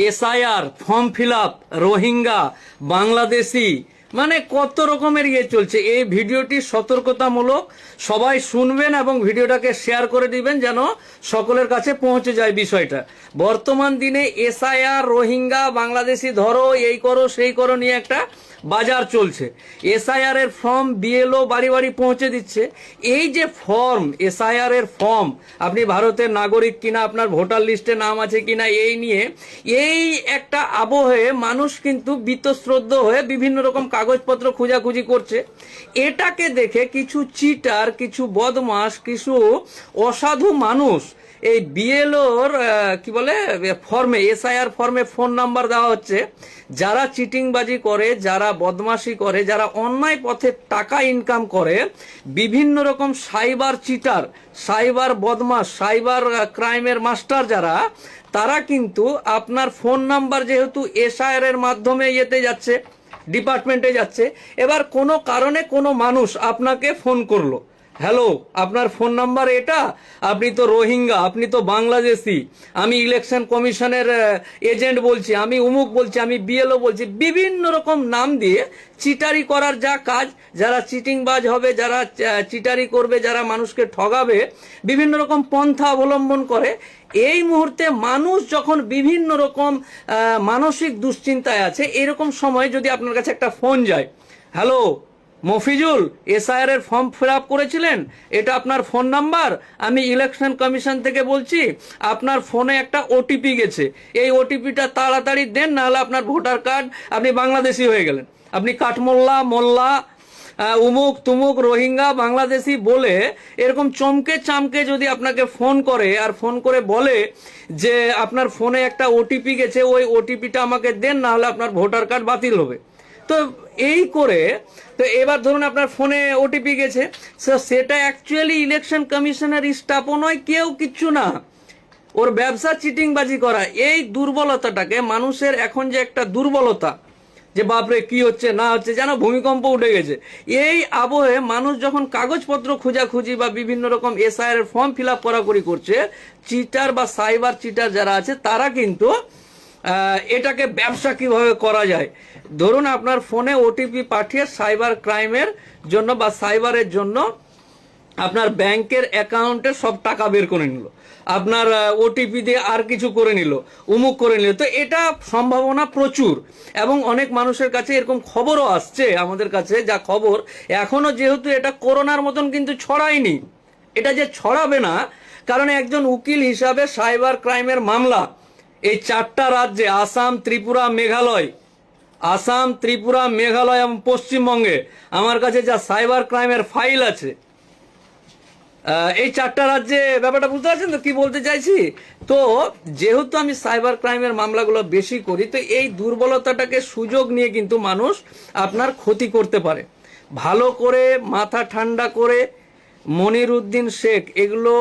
SIR, form fill up, Rohingya, Bangladeshi, মানে কত রকমের চলছে। এই ভিডিওটি সতর্কতামূলক, সবাই শুনবেন এবং ভিডিওটাকে শেয়ার করে দিবেন যেন সকলের কাছে পৌঁছে যায় বিষয়টা। বর্তমান দিনে এসআইআর, রোহিঙ্গা, বাংলাদেশি ধরো, এই করো সেই করো নিয়ে একটা বাজার চলছে। এসআইআর এর ফর্ম বিএলও বাড়ি বাড়ি পৌঁছে দিচ্ছে। এই যে ফর্ম, এসআইআর এর ফর্ম, আপনি ভারতের নাগরিক কিনা, আপনার ভোটার লিস্টে নাম আছে কিনা, এই নিয়ে এই একটা আবহে মানুষ কিন্তু বীতশ্রদ্ধ হয়ে বিভিন্ন রকম কাগজপত্র খোঁজাখুঁজি করছে। এটাকে দেখে কিছু চিটার, কিছু বদমাস, কিছু অসাধু মানুষ এই বিএলওর কি বলে ফর্মে, এসআইআর ফর্মে ফোন নাম্বার দেওয়া হচ্ছে। যারা চিটিংবাজি করে, যারা বদমাশি করে, যারা অন্যায় পথে টাকা ইনকাম করে, বিভিন্ন রকম সাইবার চিটার, সাইবার বদমাশ, সাইবার ক্রাইমের মাস্টার যারা, তারা কিন্তু আপনার ফোন নাম্বার যেহেতু এসআইআর এর মাধ্যমে ইয়েতে যাচ্ছে, ডিপার্টমেন্টে যাচ্ছে, এবার কোনো কারণে কোনো মানুষ আপনাকে ফোন করলো, হ্যালো আপনার ফোন নাম্বার এটা, আপনি তো রোহিঙ্গা, আপনি তো বাংলাদেশি, আমি ইলেকশন কমিশনের এজেন্ট বলছি, আমি উমুক বলছি, আমি বিএলও বলছি, বিভিন্ন রকম নাম দিয়ে চিটারি করার যা কাজ, যারা চিটিংবাজ হবে, যারা চিটারি করবে, যারা মানুষকে ঠগাবে, বিভিন্ন রকম পন্থা অবলম্বন করে। এই মুহূর্তে মানুষ যখন বিভিন্ন রকম মানসিক দুশ্চিন্তায় আছে, এরকম সময় যদি আপনার কাছে একটা ফোন যায়, হ্যালো মফিজুল, এসআইআর এর ফর্ম ফিল আপ করেছিলেন, এটা আপনার ফোন নাম্বার, আমি ইলেকশন কমিশন থেকে বলছি, আপনার ফোনে একটা ওটিপি গেছে, এই ওটিপিটা তাড়াতাড়ি দেন, নাহলে আপনার ভোটার কার্ড, আপনি বাংলাদেশি হয়ে গেলেন, আপনি কাঠমোল্লা, মোল্লা, উমুক তুমুক, রোহিঙ্গা, বাংলাদেশি বলে এরকম চমকে চামকে যদি আপনাকে ফোন করে, আর ফোন করে বলে যে আপনার ফোনে একটা ওটিপি গেছে, ওই ওটিপিটা আমাকে দেন, নাহলে আপনার ভোটার কার্ড বাতিল হবে। তো এই করে, তো এবার ধরুন আপনার ফোনে ওটিপি গেছে, সেটা অ্যাকচুয়ালি ইলেকশন কমিশনের স্টাফও নয়, কেউ কিচ্ছু না, ওর ব্যবসা চিটিংবাজি করা। এই দুর্বলতাটাকে, মানুষের এখন যে একটা দুর্বলতা, যে বাপরে কি হচ্ছে না হচ্ছে, যেন ভূমিকম্প উঠে গেছে, এই আবহে মানুষ যখন কাগজপত্র খোঁজাখুঁজি বা বিভিন্ন রকম এসআইআর এর ফর্ম ফিল আপ করাকরি করছে, চিটার বা সাইবার চিটার যারা আছে, তারা কিন্তু এটাকে ব্যবসা কিভাবে করা যায়, ধরুন আপনার ফোনে ওটিপি পাঠিয়ে সাইবার ক্রাইমের জন্য বা সাইবারের জন্য আপনার ব্যাংকের অ্যাকাউন্টে সব টাকা বের করে নিল, আপনার ওটিপি দিয়ে আর কিছু করে নিল, উমুক করে নিল। তো এটা সম্ভাবনা প্রচুর, এবং অনেক মানুষের কাছে এরকম খবরও আসছে আমাদের কাছে, যা খবর এখনো, যেহেতু এটা করোনার মতন কিন্তু ছড়ায়নি, এটা যে ছড়াবে না, কারণ একজন উকিল হিসাবে সাইবার ক্রাইমের মামলা এই 4টা রাজ্যে, আসাম, ত্রিপুরা, মেঘালয়, আসাম, ত্রিপুরা, মেঘালয় এবং পশ্চিমবঙ্গে আমার কাছে যা সাইবার ক্রাইমের ফাইল আছে, এই 4টা রাজ্যে, ব্যাপারটা বুঝতে পারছেন তো কি বলতে চাইছি? তো যেহেতু আমি সাইবার ক্রাইমের মামলাগুলো বেশি করি, তো এই দুর্বলতাটাকে সুযোগ নিয়ে কিন্তু মানুষ আপনার ক্ষতি করতে পারে। ভালো করে মাথা ঠান্ডা করে, মনির উদ্দিন শেখ এগুলো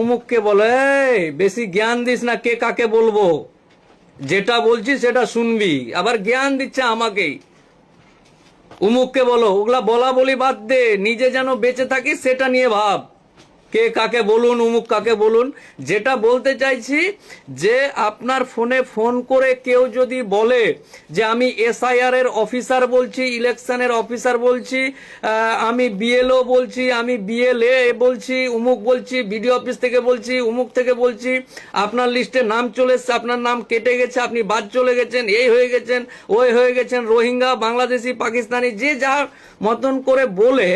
উমুককে বলে, বেশি জ্ঞান দিস না, কে কাকে বলবো, যেটা বলছি সেটা শুনবি, আবার জ্ঞান দিচ্ছে আমাকেই, উমুককে বলো, ওগুলা বলা বলি বাদ দে, নিজে যেন বেঁচে থাকি সেটা নিয়ে ভাব, কে কাকে বলুন, উমুক কাকে বলুন। যেটা বলতে চাইছি, যে আপনার ফোনে ফোন করে কেউ যদি বলে যে আমি এসআইআর এর অফিসার বলছি, ইলেকশনের অফিসার বলছি, আমি বিএলও বলছি, আমি বিএলএ বলছি, উমুক বলছি, বিডিও অফিস থেকে বলছি, উমুক থেকে বলছি, আপনার লিস্টে নাম চলে এসছে, আপনার নাম কেটে গেছে, আপনি বাদ চলে গেছেন, এই হয়ে গেছেন, ওই হয়ে গেছেন, রোহিঙ্গা, বাংলাদেশি, পাকিস্তানি, যে যার মতন করে বলে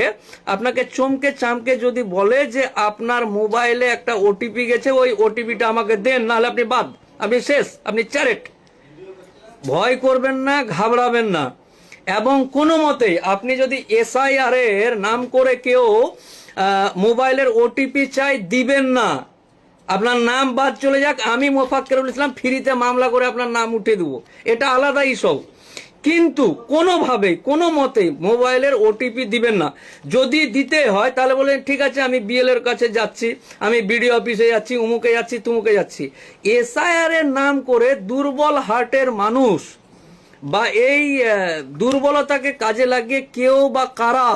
আপনাকে চমকে চামকে যদি বলে যে আপনার মোবাইলে একটা ওটিপি গেছে, ওই ওটিপিটা আমাকে দেন, নাহলে আপনি বাদ, আপনি শেষ, আপনি চারেট। ভয় করবেন না, ঘাবড়াবেন না, এবং কোনো মতেই আপনি যদি এসআইআর এর নাম করে কেউ মোবাইলের ওটিপি চাই, দিবেন না। আপনার নাম বাদ চলে যাক, আমি মোফাক্কেরুল ইসলাম ফ্রিতে মামলা করে আপনার নাম উঠে দেবো, এটা আলাদা ইস্যু। কিন্তু কোনোভাবেই, কোনো মতেই মোবাইলের ওটিপি দিবেন না। যদি দিতে হয় তাহলে বলেন ঠিক আছে, আমি বিএল এর কাছে যাচ্ছি, আমি বিডিও অফিসে যাচ্ছি, উমুকে যাচ্ছি, তুমুকে যাচ্ছি। এসআইআর এর নাম করে দুর্বল হার্টের মানুষ বা এই দুর্বলতাকে কাজে লাগিয়ে কেউ বা কারা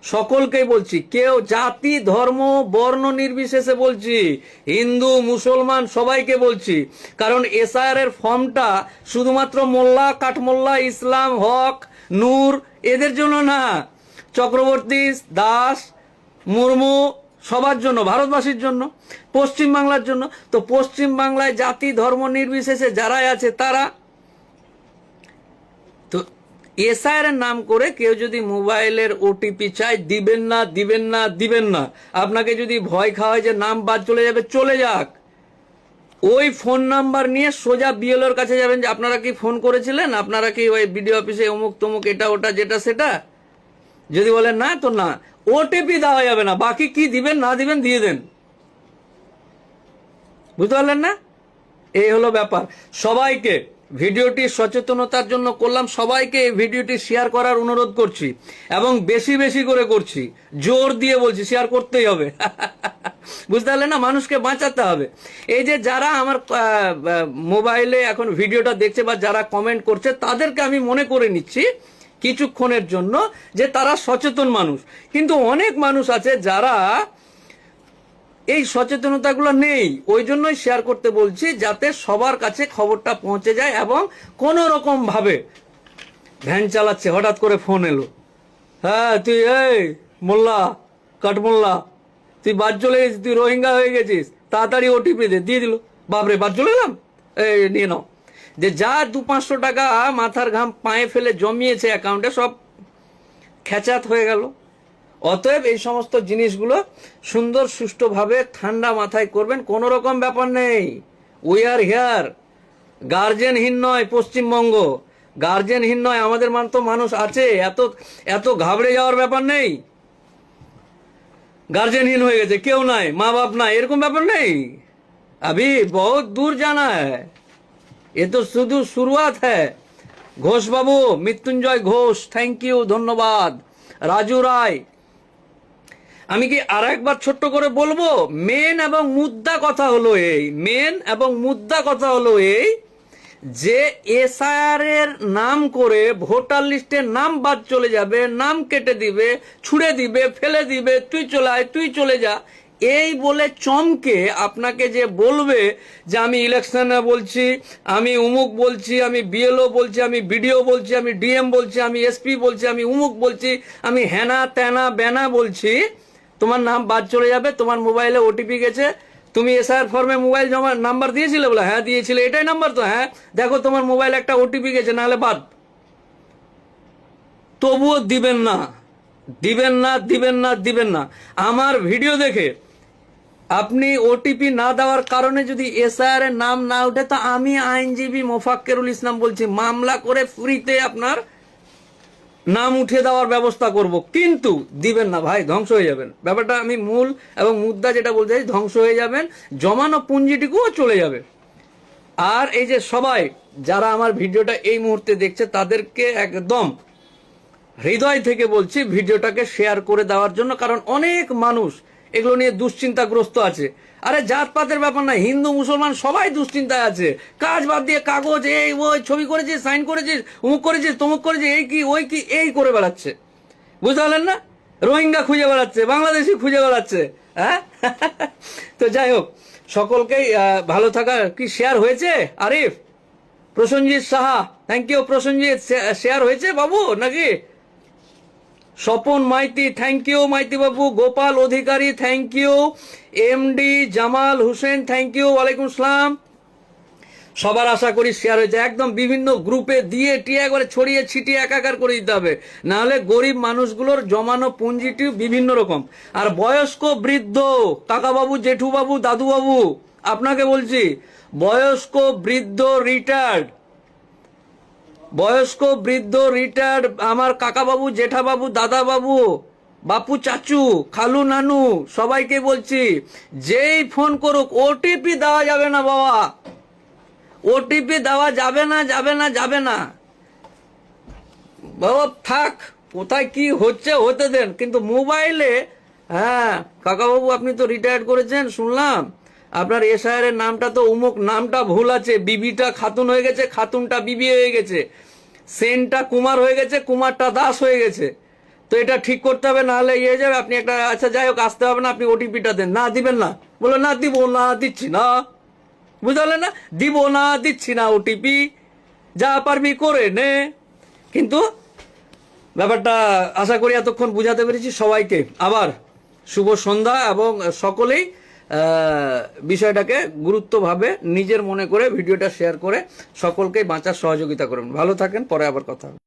সকলকেই বলছি, কেউ জাতি ধর্ম বর্ণ নির্বিশেষে বলছি, হিন্দু মুসলমান সবাইকে বলছি। কারণ এসআইআর এর ফর্মটা শুধুমাত্র মোল্লা কাঠমোল্লা ইসলাম হক নূর এদের জন্য না, চক্রবর্তী দাস মুর্মু সবার জন্য, ভারতবাসীর জন্য, পশ্চিম বাংলার জন্য। তো পশ্চিম বাংলায় জাতি ধর্ম নির্বিশেষে যারাই আছে তারা তো এসআইআর এর নাম করে কেউ যদি মোবাইলের ওটিপি চায়, দিবেন না দিবেন না দিবেন না। আপনাকে যদি ভয় খাওয়ায় যে নাম বাদ চলে যাবে, চলে যাক, ওই ফোন নাম্বার নিয়ে সোজা বিএলওর কাছে যাবেন যে আপনারা কি ফোন করেছিলেন, আপনারা কি ওই বিডিও অফিসে অমুক তমুক এটা ওটা যেটা সেটা, যদি বলেন না তো না, ওটিপি দেওয়া যাবে না। বাকি কি দিবেন না দিবেন দিয়ে দেন। বুঝতে পারলেন না? এই হলো ব্যাপার। সবাইকে ভিডিওটি সচেতনতার জন্য করলাম, সবাইকে এই ভিডিওটি শেয়ার করার অনুরোধ করছি এবং বেশি বেশি করে করছি, জোর দিয়ে বলছি শেয়ার করতেই হবে। বুঝতে পারলেন না? মানুষকে বাঁচাতে হবে। এই যে যারা আমার মোবাইলে এখন ভিডিওটা দেখছে বা যারা কমেন্ট করছে, তাদেরকে আমি মনে করে নিচ্ছি কিছুক্ষণের জন্য যে তারা সচেতন মানুষ, কিন্তু অনেক মানুষ আছে যারা এই সচেতনতাগুলো নেই। ওই জন্যই শেয়ার করতে বলছি, যাতে সবার কাছে খবরটা পৌঁছে যায় এবং কোনো রকম ভাবে ভ্যান চালাচ্ছে, হঠাৎ করে ফোন এলো, হ্যাঁ তুই এই মোল্লা কাঠমোল্লা তুই বাদ চলে গেছিস, তুই রোহিঙ্গা হয়ে গেছিস, তাড়াতাড়ি ওটিপি দিয়ে দিল। বাপরে, বাদ চলে গেলাম, এই নিয়ে নাও। যে যা 200-500 টাকা মাথার ঘাম পায়ে ফেলে জমিয়েছে অ্যাকাউন্টে, সব খেচাত হয়ে গেল। অতএব এই সমস্ত জিনিসগুলো সুন্দর সুষ্ঠুভাবে ঠান্ডা মাথায় করবেন, কোনো রকম ব্যাপার নেই। We are here. গার্জেনহীন নয় পশ্চিমবঙ্গ, গার্জেনহীন নয়, আমাদের তো মানুষ আছে, এত এত ঘাবড়ে যাওয়ার ব্যাপার নেই। গার্জেনহীন হয়ে গেছে, কেউ নাই, মা বাপ নাই, এরকম ব্যাপার নেই। अभी बहुत दूर जाना है, ये तो শুধু শুরুয়াত है। ঘোষ বাবু, মৃত্যুঞ্জয় ঘোষ, থ্যাংক ইউ, ধন্যবাদ। রাজু রায়, আমি কি আর একবার ছোট্ট করে বলবো, মেন এবং মুদ্রা কথা হলো এই, মেন এবং মুদ্রা কথা হলো এই যে এসআইআর এর নাম করে ভোটার লিস্টের নাম বাদ চলে যাবে, নাম কেটে দিবে, ছুড়ে দিবে, ফেলে দিবে, তুই চলে আয়, তুই চলে যা, এই বলে চমকে আপনাকে যে বলবে যে আমি ইলেকশনে বলছি, আমি উমুক বলছি, আমি বিএলও বলছি, আমি বিডিও বলছি, আমি ডিএম বলছি, আমি এসপি বলছি, আমি উমুক বলছি, আমি হেনা তেনা বেনা বলছি, তোমার নাম বাদ চলে যাবে, তোমার মোবাইলে ওটিপি গেছে, তুমি এসআইআর ফর্মে মোবাইল জমা নাম্বার দিয়েছিলে, বলে হ্যাঁ দিয়েছিলে, এটাই নাম্বার তো, হ্যাঁ দেখো তোমার মোবাইলে একটা ওটিপি গেছে, নাহলে বাদ। তবুও দিবেন না, দিবেন না, দিবেন না, দিবেন না। আমার ভিডিও দেখে আপনি ওটিপি না দেওয়ার কারণে যদি এসআইআর এর নাম না উঠে, তো আমি আইনজীবী মোফাক্কেরুল ইসলাম বলছি, মামলা করে ফ্রিতে আপনার নাম উঠে দেওয়ার ব্যবস্থা করব। কিন্তু দিবেন না ভাই, ধ্বংস হয়ে যাবেন। ব্যাপারটা আমি মূল এবং মুদ্রা যেটা বলতে চাই, ধ্বংস হয়ে যাবেন, জমানো পুঁজিটুকুও চলে যাবে। আর এই যে সবাই যারা আমার ভিডিওটা এই মুহূর্তে দেখছে, তাদেরকে একদম হৃদয় থেকে বলছি ভিডিওটাকে শেয়ার করে দেওয়ার জন্য, কারণ অনেক মানুষ এগুলো নিয়ে দুশ্চিন্তাগ্রস্ত আছে। আরে জাতপাতের ব্যাপার না, হিন্দু মুসলমান সবাই দুশ্চিন্তায় আছে। কাজ বাদ দিয়ে কাগজ, এই ওই ছবি করেছিস, সাইন করেছিস, অমুক করেছিস, তমুক করেছিস, এই কি ওই কি, এই করে বেড়াচ্ছে। বুঝতে পারলেন না? রোহিঙ্গা খুঁজে বেড়াচ্ছে, বাংলাদেশি খুঁজে বেড়াচ্ছে। হ্যাঁ, তো যাই হোক, সকলকেই ভালো থাকা। কি শেয়ার হয়েছে? Arif, Prasenjit Saha, thank you. Prasenjit share হয়েছে বাবু নাকি? স্বপন মাইতি, থ্যাংক ইউ মাইতি বাবু। Gopal Adhikari, thank you. MD Jamal Hossain, thank you, ওয়ালাইকুম আসসালাম। সবার আশা করি শেয়ার হয়েছে, একদম বিভিন্ন গ্রুপে দিয়ে টিয়া করে ছড়িয়ে ছিটিয়ে একাকার করে দিতে হবে, নাহলে গরিব মানুষগুলোর জমানো পুঁজিটি বিভিন্ন রকম। আর বয়স্ক বৃদ্ধ কাকাবাবু, জেঠুবাবু, দাদুবাবু, আপনাকে বলছি, বয়স্ক বৃদ্ধ রিটায়ার্ড, বয়স্ক বৃদ্ধ রিটায়ার্ড আমার কাকাবাবু, জেঠাবাবু, দাদাবাবু, বাপু, চাচু, খালু, নানু, সবাইকে বলছি, যেই ফোন করুক ওটিপি দেওয়া যাবে না বাবা, ওটিপি দেওয়া যাবে না, যাবে না, যাবে না বাবা। থাক, কোথায় কি হচ্ছে হতে দেন, কিন্তু মোবাইলে, হ্যাঁ কাকাবাবু আপনি তো রিটায়ার্ড করেছেন শুনলাম, আপনার এসআইআর এর নামটা তো উমুক, নামটা ভুল আছে, বিবিটা খাতুন হয়ে গেছে, খাতুনটা বিবি হয়ে গেছে, সেনটা কুমার হয়ে গেছে, কুমারটা দাস হয়ে গেছে, তো এটা ঠিক করতে হবে, নাহলে ইয়ে যাবে। আপনি একটা আচ্ছা যাই হোক আসতে হবে না, আপনি ওটিপিটা দেন, না দিবেন না, বলো না দিব না, দিচ্ছি না, বুঝলে না, দিব না, দিচ্ছি না ওটিপি, যা পারবি করে নে। কিন্তু ব্যাপারটা আশা করি এতক্ষণ বুঝাতে পেরেছি সবাইকে। আবার শুভ সন্ধ্যা, এবং সকলেই বিষয়টাকে গুরুত্বভাবে নিজের মনে করে ভিডিওটা শেয়ার করে সকলকেই বাঁচার সহযোগিতা করবেন। ভালো থাকেন, পরে আবার কথা হবে।